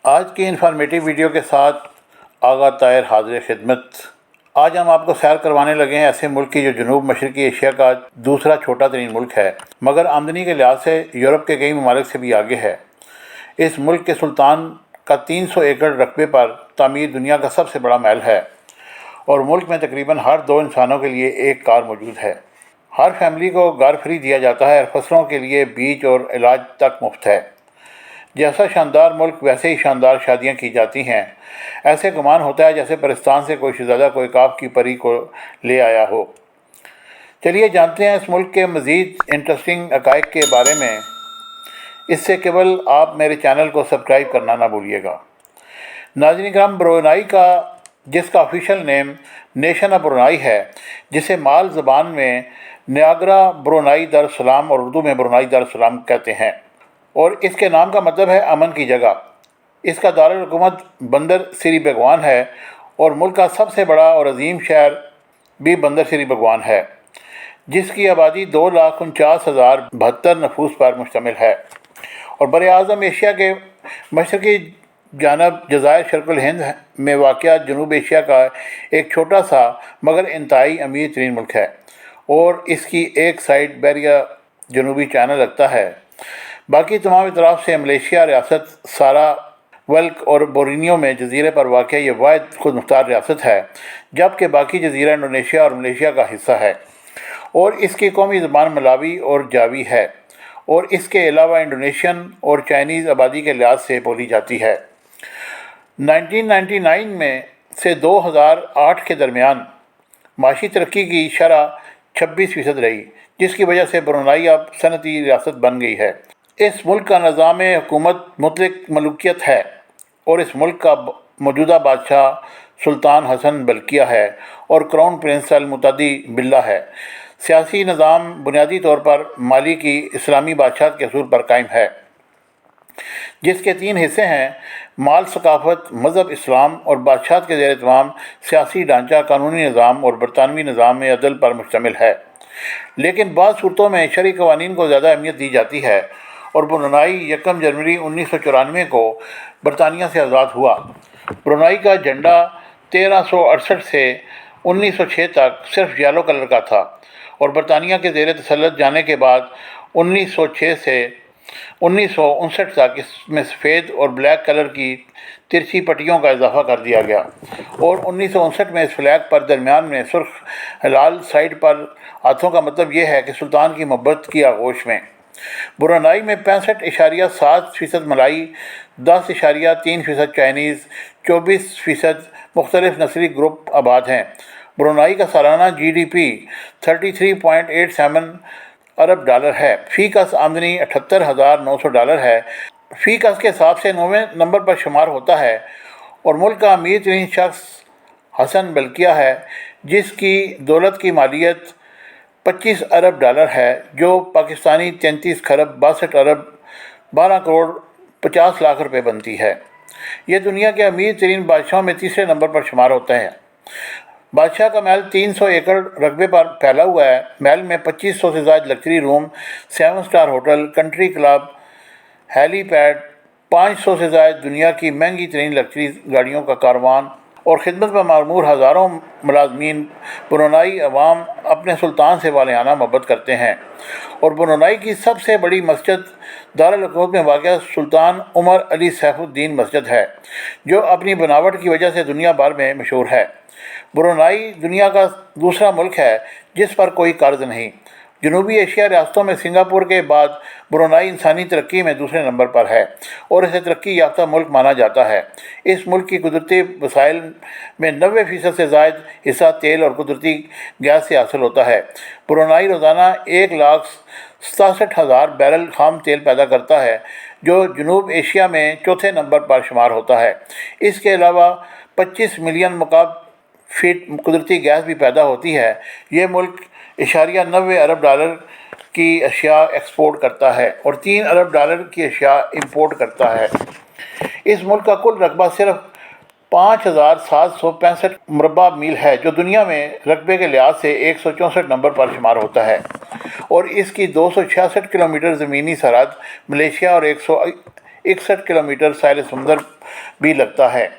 آج کی informative video کے ساتھ آغا طاہر حاضر خدمت۔ آج ہم آپ کو سیر کروانے لگے ہیں ایسے ملک کی جو جنوب مشرقی ایشیا کا دوسرا چھوٹا ترین ملک ہے، مگر آمدنی کے لحاظ سے یورپ کے کئی ممالک سے بھی آگے ہے۔ اس ملک کے سلطان کا 300 ایکڑ رقبے پر تعمیر دنیا کا سب سے بڑا محل ہے، اور ملک میں تقریباً ہر 2 انسانوں کے لیے ایک کار موجود ہے۔ ہر فیملی کو گھر فری دیا جاتا ہے اور فصلوں کے لیے بیج اور علاج تک مفت ہے۔ جیسا شاندار ملک ویسے ہی شاندار شادیاں کی جاتی ہیں۔ ایسے گمان ہوتا ہے جیسے پرستان سے کوئی شہزادہ کوئی کاف کی پری کو لے آیا ہو۔ چلیے جانتے ہیں اس ملک کے مزید انٹرسٹنگ حقائق کے بارے میں۔ اس سے قبل آپ میرے چینل کو سبسکرائب کرنا نہ بھولیے گا۔ ناظرین کرام، برونائی کا جس کا official name nation of Brunei ہے، جسے مال زبان میں نیاگرا برونائی دارالسلام اور اردو میں برونائی دارالسلام کہتے ہیں، اور اس کے نام کا مطلب ہے امن کی جگہ۔ اس کا دارالحکومت بندر سری بھگوان ہے، اور ملک کا سب سے بڑا اور عظیم شہر بھی بندر سری بھگوان ہے، جس کی آبادی 2,49,072 نفوس پر مشتمل ہے، اور براعظم ایشیا کے مشرقی جانب جزائر شرق الہند میں واقع جنوب ایشیا کا ایک چھوٹا سا مگر انتہائی امیر ترین ملک ہے، اور اس کی ایک سائڈ بحیرہ جنوبی چائنا لگتا ہے۔ باقی تمام اطراف سے ملیشیا ریاست سارا ولک اور بورینیو میں جزیرے پر واقع یہ واحد خود مختار ریاست ہے، جبکہ باقی جزیرہ انڈونیشیا اور ملیشیا کا حصہ ہے، اور اس کی قومی زبان ملاوی اور جاوی ہے، اور اس کے علاوہ انڈونیشین اور چائنیز آبادی کے لحاظ سے بولی جاتی ہے۔ 1999 میں سے 2008 کے درمیان معاشی ترقی کی شرح 26% رہی، جس کی وجہ سے برونائی اب صنعتی ریاست بن گئی ہے۔ اس ملک کا نظام حکومت مطلق ملوکیت ہے، اور اس ملک کا موجودہ بادشاہ سلطان حسن بلقیہ ہے اور کراؤن پرنس المعتدی باللہ ہے۔ سیاسی نظام بنیادی طور پر مالی کی اسلامی بادشاہت کے اصول پر قائم ہے، جس کے 3 حصے ہیں: مال، ثقافت، مذہب اسلام، اور بادشاہت کے زیر اہتمام سیاسی ڈھانچہ قانونی نظام اور برطانوی نظام عدل پر مشتمل ہے۔ لیکن بعض صورتوں میں شرعی قوانین کو زیادہ اہمیت دی جاتی ہے، اور برونائی 1 جنوری 1994 کو برطانیہ سے آزاد ہوا۔ برونائی کا جھنڈا 1368 سے 1906 تک صرف یلو کلر کا تھا، اور برطانیہ کے زیر تسلط جانے کے بعد 1906 سے 1959 تک اس میں سفید اور بلیک کلر کی ترچھی پٹیوں کا اضافہ کر دیا گیا، اور 1959 میں اس فلیگ پر درمیان میں سرخ ہلال سائڈ پر ہاتھوں کا مطلب یہ ہے کہ سلطان کی محبت کی آغوش میں۔ برونائی میں 65.7% ملائی، 10.3% چائنیز، 24% مختلف نسلی گروپ آباد ہیں۔ برونائی کا سالانہ جی ڈی پی 33.87 ارب ڈالر ہے۔ فی کس آمدنی $78,900 ہے۔ فی کس کے حساب سے 9ویں نمبر پر شمار ہوتا ہے، اور ملک کا امیر ترین شخص حسن بلقیہ ہے، جس کی دولت کی مالیت $25 ارب ہے، جو پاکستانی 33 کھرب 62 ارب 12 کروڑ 50 لاکھ روپے بنتی ہے۔ یہ دنیا کے امیر ترین بادشاہوں میں تیسرے نمبر پر شمار ہوتا ہے۔ بادشاہ کا محل 300 ایکڑ رقبے پر پھیلا ہوا ہے۔ محل میں 2500 سے زائد لگژری روم، 7 اسٹار ہوٹل، کنٹری کلب، ہیلی پیڈ، 500 سے زائد دنیا کی مہنگی ترین لگژری گاڑیوں کا کاروان، اور خدمت پر معمور ہزاروں ملازمین۔ برونائی عوام اپنے سلطان سے والہانہ محبت کرتے ہیں، اور برونائی کی سب سے بڑی مسجد دارالحکومت میں واقع سلطان عمر علی سیف الدین مسجد ہے، جو اپنی بناوٹ کی وجہ سے دنیا بھر میں مشہور ہے۔ برونائی دنیا کا دوسرا ملک ہے جس پر کوئی قرض نہیں۔ جنوبی ایشیا ریاستوں میں سنگاپور کے بعد برونائی انسانی ترقی میں دوسرے نمبر پر ہے، اور اسے ترقی یافتہ ملک مانا جاتا ہے۔ اس ملک کی قدرتی وسائل میں 90% سے زائد حصہ تیل اور قدرتی گیس سے حاصل ہوتا ہے۔ برونائی روزانہ 1,67,000 بیرل خام تیل پیدا کرتا ہے، جو جنوب ایشیا میں چوتھے نمبر پر شمار ہوتا ہے۔ اس کے علاوہ 25 ملین مکعب فٹ قدرتی گیس بھی پیدا ہوتی ہے۔ یہ ملک $90 ارب کی اشیاء ایکسپورٹ کرتا ہے، اور $3 ارب کی اشیاء امپورٹ کرتا ہے۔ اس ملک کا کل رقبہ صرف 5,765 مربع میل ہے، جو دنیا میں رقبے کے لحاظ سے 164 نمبر پر شمار ہوتا ہے، اور اس کی 266 کلومیٹر زمینی سرحد ملیشیا اور 61 किलोमीटर साहिल समुंदर भी लगता है।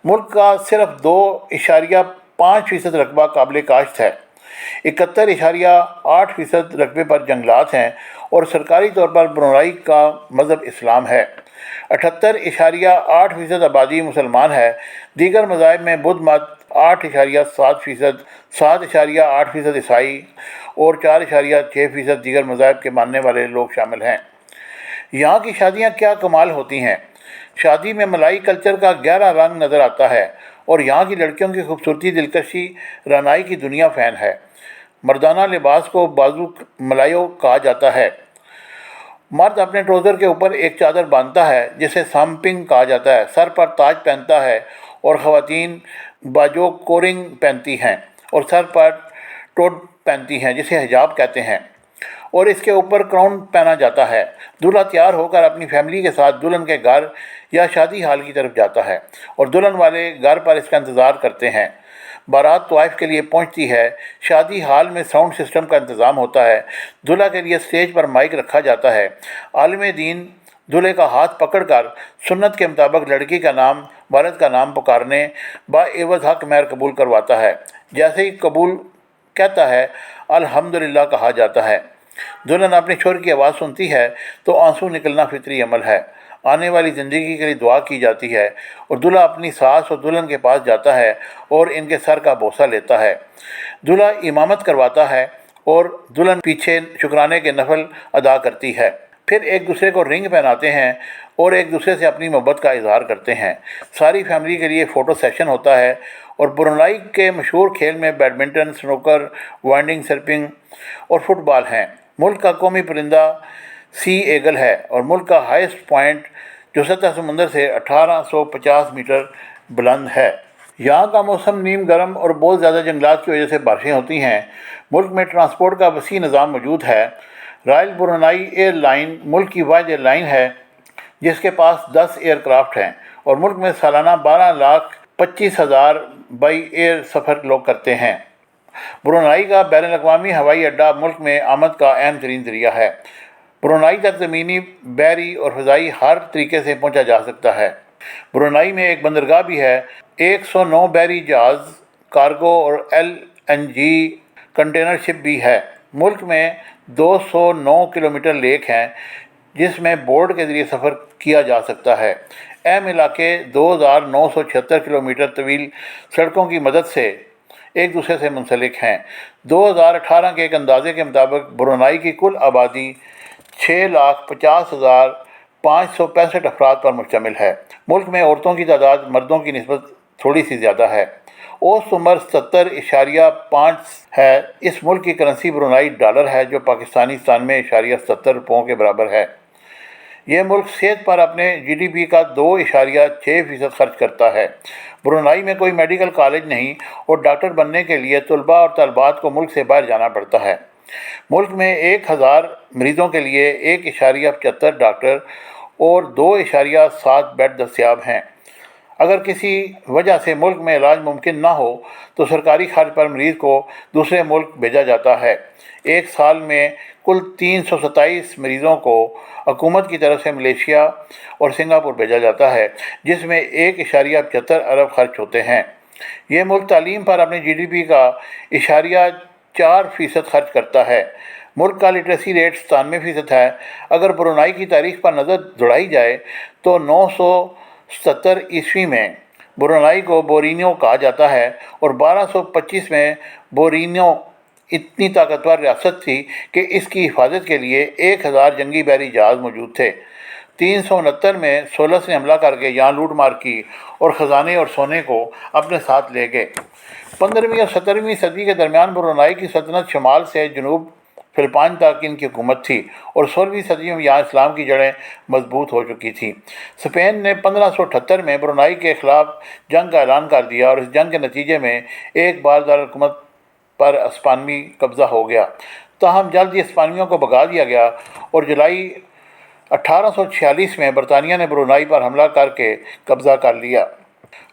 मुल्क का सिर्फ 2.5% रकबा काबिल काश्त है। 71.8% रकबे पर जंगलात हैं और सरकारी तौर पर ब्रुनाई का मज़हब इस्लाम है। 78.8% आबादी मुसलमान है। दीगर मज़ाहिब में बुद्ध मत 8.7%, 7.8% ईसाई और 4.6% दीगर मज़ाहिब के मानने वाले लोग शामिल हैं। यहाँ की शादियाँ क्या कमाल होती हैं। शादी में मलाई कल्चर का गहरा रंग नज़र आता है और यहाँ की लड़कियों की खूबसूरती, दिलकशी, रानाई की दुनिया फ़ैन है। मर्दाना लिबास को बाजू मलायो कहा जाता है। मर्द अपने ट्राउज़र के ऊपर एक चादर बांधता है जिसे साम्पिंग कहा जाता है, सर पर ताज पहनता है और ख़वातीन बाजो कोरिंग पहनती हैं और सर पर टोड पहनती हैं जिसे हिजाब कहते हैं और इसके ऊपर क्राउन पहना जाता है। दूल्हा तैयार होकर अपनी फैमिली के साथ दुल्हन के घर या शादी हाल की तरफ जाता है और दुल्हन वाले घर पर इसका इंतज़ार करते हैं। बारात तवाइफ के लिए पहुंचती है। शादी हाल में साउंड सिस्टम का इंतज़ाम होता है। दूल्हा के लिए स्टेज पर माइक रखा जाता है। आलिम दीन दूल्हे का हाथ पकड़कर सुन्नत के मुताबिक लड़की का नाम, वालिद का नाम पुकारने बाएवज़ हक महर कबूल करवाता है। जैसे ही कबूल कहता है अल्हम्दुलिल्लाह कहा जाता है। दुल्हन अपने शोहर की आवाज़ सुनती है तो आंसू निकलना फितरी अमल है। आने वाली ज़िंदगी के लिए दुआ की जाती है और दूल्हा अपनी सास और दुल्हन के पास जाता है और इनके सर का बोसा लेता है। दूल्हा इमामत करवाता है और दुल्हन पीछे शुक्राने के नफल अदा करती है। फिर एक दूसरे को रिंग पहनाते हैं और एक दूसरे से अपनी मोहब्बत का इजहार करते हैं। सारी फैमिली के लिए फ़ोटो सेशन होता है और ब्रुनाई के मशहूर खेल में बैडमिंटन, स्नूकर, वाइंडिंग सर्फिंग और फुटबॉल हैं। मुल्क का कौमी परिंदा सी एगल है और मुल्क का हाईएस्ट पॉइंट जो सतह समुंदर से 1850 मीटर बुलंद है। यहाँ का मौसम नीम गर्म और बहुत ज़्यादा जंगलात की वजह से बारिशें होती हैं। मुल्क में ट्रांसपोर्ट का वसी निज़ाम मौजूद है। रॉयल ब्रुनाई एयरलाइन मुल्क की वाहिद एयरलाइन है जिसके पास 10 एयरक्राफ्ट हैं और मुल्क में सालाना 12,25,000 बाई एयर सफ़र लोग करते हैं। ब्रुनाई का बैनुल अक़वामी हवाई अड्डा मुल्क में आमद का अहम तरीन ज़रिया है। ब्रुनाई तक ज़मीनी, बहरी और फ़ज़ाई हर तरीके से पहुँचा जा सकता है। ब्रुनाई में एक बंदरगाह भी है। 109 बहरी जहाज़, कार्गो और LNG कंटेनर शिप भी है। मुल्क में 209 किलोमीटर लेक हैं जिसमें बोट के ज़रिए सफ़र किया जा सकता है। अहम इलाके 2,976 किलोमीटर तवील सड़कों की मदद से एक दूसरे से मुंसलिक हैं। 2018 के एक अंदाजे के मुताबिक ब्रुनाई की कुल आबादी 6,50,565 अफराद पर मुश्तमिल है। मुल्क में औरतों की तादाद मर्दों की निस्बत थोड़ी सी ज़्यादा है। औसत उम्र 70.5 है। इस मुल्क की करेंसी ब्रुनाई डॉलर है जो पाकिस्तानी 97.70 रुपयों के बराबर है। यह मुल्क सेहत पर अपने GDP का 2.6% खर्च करता है। ब्रुनाई में कोई मेडिकल कॉलेज नहीं और डॉक्टर बनने के लिए तलबा और तलबात को मुल्क से बाहर जाना पड़ता है। मुल्क में 1,000 मरीज़ों के लिए 1.75 डॉक्टर और 2.7 बेड दस्तियाब हैं। अगर किसी वजह से मुल्क में इलाज मुमकिन ना हो तो सरकारी खर्च पर मरीज़ को दूसरे मुल्क भेजा जाता है। एक साल में कुल 327 मरीज़ों को हुकूमत की तरफ से मलेशिया और सिंगापुर भेजा जाता है जिसमें 1.75 अरब खर्च होते हैं। ये मुल्क तालीम पर अपने GDP का 4% खर्च करता है। मुल्क का लिटरेसी रेट 97% है। अगर ब्रुनाई की तारीख पर नज़र दौड़ाई जाए तो 970 ईस्वी में ब्रुनाई को बोरीनियो कहा जाता है और 1225 में बोरीनियो इतनी ताकतवर रियासत थी कि इसकी हिफाजत के लिए 1,000 जंगी बहरी जहाज़ मौजूद थे। 369 में सोलस ने हमला करके यहाँ लूट मार की और ख़जाने और सोने को अपने साथ ले गए। 15वीं और 17वीं सदी के दरमियान ब्रुनाई की सल्तनत शमाल से जनूब फिलिपाइन तक इनकी हुकूमत थी और 16वीं सदी में यहाँ इस्लाम की जड़ें मजबूत हो चुकी थी। स्पेन ने 1578 में ब्रुनाई के ख़िलाफ़ जंग का ऐलान कर दिया और इस जंग के नतीजे में एक बार दारुल-हुकूमत पर स्पेनी कब्ज़ा हो गया। ताहम जल्द ही स्पेनियों को भगा दिया गया और जुलाई 1846 में बरतानिया ने ब्रुनाई पर हमला करके कब्ज़ा कर लिया।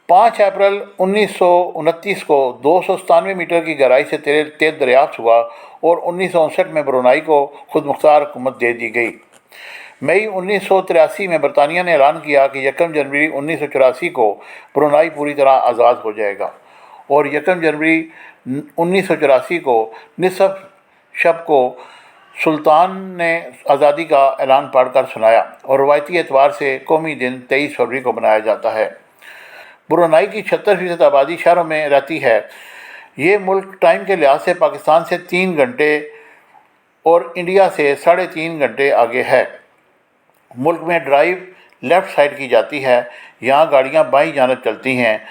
5 अप्रैल 1929 को 297 मीटर की गहराई से तेल दरियाफ्त हुआ और 1959 में ब्रुनाई को खुद मुख्तार हुकूमत दे दी गई। मई 1983 में बरतानिया ने ऐलान किया कि 1 जनवरी 1984 को ब्रुनाई पूरी तरह आज़ाद हो जाएगा और 1 जनवरी 1984 को निसफ शब को सुल्तान ने आज़ादी का ऐलान पढ़कर सुनाया और रवायती एतबार से कौमी दिन 23 फरवरी को मनाया जाता है। ब्रुनाई की 76% आबादी शहरों में रहती है। ये मुल्क टाइम के लिहाज से पाकिस्तान से 3 घंटे और इंडिया से 3.5 घंटे आगे है। मुल्क में ड्राइव लेफ़्ट साइड की जाती है। यहाँ गाड़ियाँ बाईं जानब चलती हैं,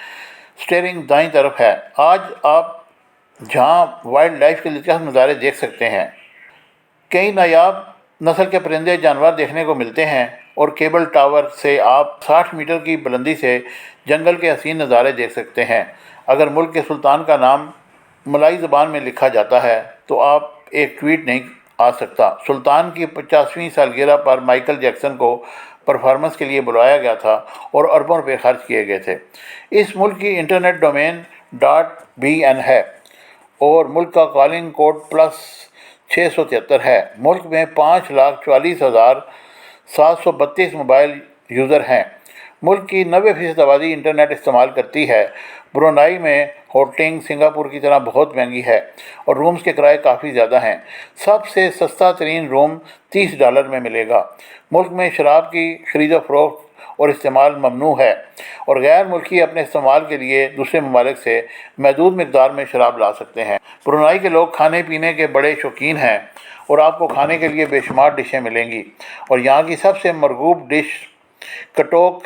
स्टीयरिंग दाईं तरफ है। आज आप जहाँ वाइल्ड लाइफ के दिलचस्प नज़ारे देख सकते हैं। कई नायाब नस्ल के परिंदे जानवर देखने को मिलते हैं और केबल टावर से आप 60 मीटर की बुलंदी से जंगल के हसीन नज़ारे देख सकते हैं। अगर मुल्क के सुल्तान का नाम मलाई ज़बान में लिखा जाता है तो आप एक ट्वीट नहीं आ सकता। सुल्तान की 50वीं सालगिरह पर माइकल जैक्सन को परफॉर्मेंस के लिए बुलाया गया था और अरबों रुपये खर्च किए गए थे। इस मुल्क की इंटरनेट डोमेन .bn है और मुल्क का कॉलिंग कोड +673 है। मुल्क में 5,44,732 मोबाइल यूज़र हैं। मुल्क की 90% आबादी इंटरनेट इस्तेमाल करती है। ब्रुनाई में होटलिंग सिंगापुर की तरह बहुत महंगी है और रूम्स के किराए काफ़ी ज़्यादा हैं। सबसे सस्ता तरीन रूम $30 में मिलेगा। मुल्क में शराब की खरीदो फरोख्त और इस्तेमाल ममनू है और गैर मुल्की अपने इस्तेमाल के लिए दूसरे ममालिक से महदूद मकदार में शराब ला सकते हैं। ब्रुनाई के लोग खाने पीने के बड़े शौकीन हैं और आपको खाने के लिए बेशुमार डिशें मिलेंगी और यहाँ की सबसे मरगूब डिश कटोक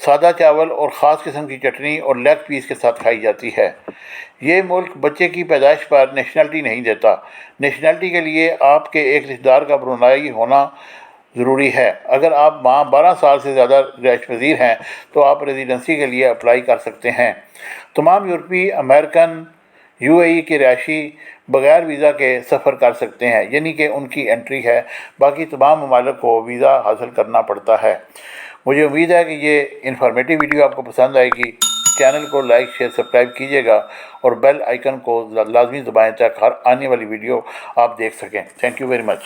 सादा चावल और ख़ास किस्म की चटनी और लेग पीस के साथ खाई जाती है। ये मुल्क बच्चे की पैदाइश पर नेशनलिटी नहीं देता। नेशनलिटी के लिए आपके एक रिश्तेदार का ब्रुनाई होना ज़रूरी है। अगर आप माँ 12 साल से ज़्यादा रिहाइश पज़ीर हैं तो आप रेजिडेंसी के लिए अप्लाई कर सकते हैं। तमाम यूरोपीय अमेरिकन UAE के रिहायशी बग़ैर वीज़ा के सफ़र कर सकते हैं, यानी कि उनकी एंट्री है। बाकी तमाम ममालिक को वीज़ा हासिल करना पड़ता है। मुझे उम्मीद है कि ये इन्फॉर्मेटिव वीडियो आपको पसंद आएगी। चैनल को लाइक शेयर सब्सक्राइब कीजिएगा और बेल आइकन को लाजमी दबाएं ताकि हर आने वाली वीडियो आप देख सकें। Thank you very much.